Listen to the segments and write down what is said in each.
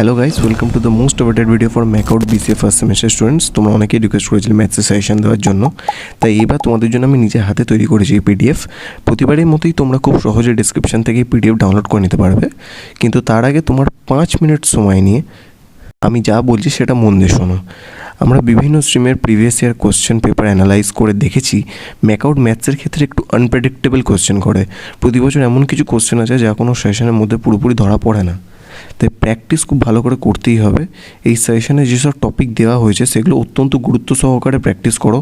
Hello guys, welcome to the most awaited video for MAKAUT BCA first semester students. তোমরা অনেকেই request করেছিলে ম্যাথসের suggestion দেওয়ার জন্য, তাই এবার তোমাদের জন্য আমি নিজে হাতে তৈরি করেছি এই পিডিএফ। প্রতিবারের মতোই তোমরা খুব সহজে ডিসক্রিপশন থেকে পিডিএফ ডাউনলোড করে নিতে পারবে, কিন্তু তার আগে তোমার 5 মিনিট সময় নিয়ে আমি যা বলছি সেটা মন দিয়ে শোনো। আমরা বিভিন্ন স্ট্রিমের previous year question paper analyse করে দেখেছি ম্যাকআউট ম্যাথসের ক্ষেত্রে একটু আনপ্রেডিক্টেবল কোশ্চেন করে। প্রতি বছর এমন কিছু কোশ্চেন আছে যা কোনো সেশনের মধ্যে পুরোপুরি ধরা পড়ে না, তাই প্র্যাকটিস খুব ভালো করে করতেই হবে। এই সেশনে যেসব টপিক দেওয়া হয়েছে সেগুলো অত্যন্ত গুরুত্ব সহকারে প্র্যাকটিস করো।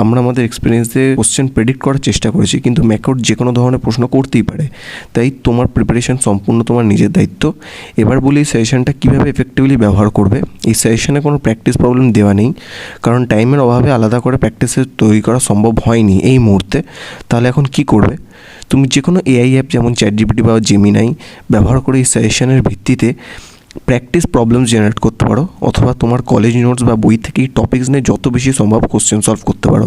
আমরা আমাদের এক্সপিরিয়েন্স দিয়ে কোশ্চেন প্রেডিক্ট করার চেষ্টা করেছি, কিন্তু ম্যাকআউট যে কোনো ধরনের প্রশ্ন করতেই পারে, তাই তোমার প্রিপারেশন সম্পূর্ণ তোমার নিজের দায়িত্ব। এবার বলি এই সেশনটা কীভাবে এফেক্টিভলি ব্যবহার করবে। এই সেশনে কোনো প্র্যাকটিস প্রবলেম দেওয়া নেই, কারণ টাইমের অভাবে আলাদা করে প্র্যাকটিসের তৈরি করা সম্ভব হয়নি এই মুহূর্তে। তাহলে এখন কি করবে? তুমি যে কোনো এআই অ্যাপ যেমন চ্যাটজিপিটি বা জেমিনাই ব্যবহার করে এই সাজেশনের ভিত্তিতে প্র্যাকটিস প্রবলেম জেনারেট করতে পারো, অথবা তোমার কলেজ নোটস বা বই থেকে এই টপিকস নিয়ে যত বেশি সম্ভব কোশ্চেন সলভ করতে পারো।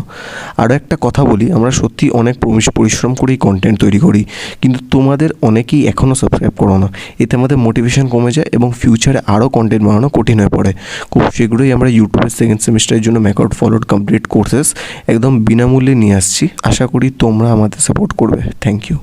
আরও একটা কথা বলি, আমরা সত্যি অনেক পরিশ্রম করেই কন্টেন্ট তৈরি করি, কিন্তু তোমাদের অনেকেই এখনও সাবস্ক্রাইব করো না। এতে আমাদের মোটিভেশন কমে যায় এবং ফিউচারে আরও কন্টেন্ট বানানো কঠিন হয়ে পড়ে। খুব শীঘ্রই আমরা ইউটিউবের সেকেন্ড সেমিস্টারের জন্য ম্যাকআউট ফলোড কমপ্লিট কোর্সেস একদম বিনামূল্যে নিয়ে আসছি। আশা করি তোমরা আমাদের সাপোর্ট করবে। Thank you.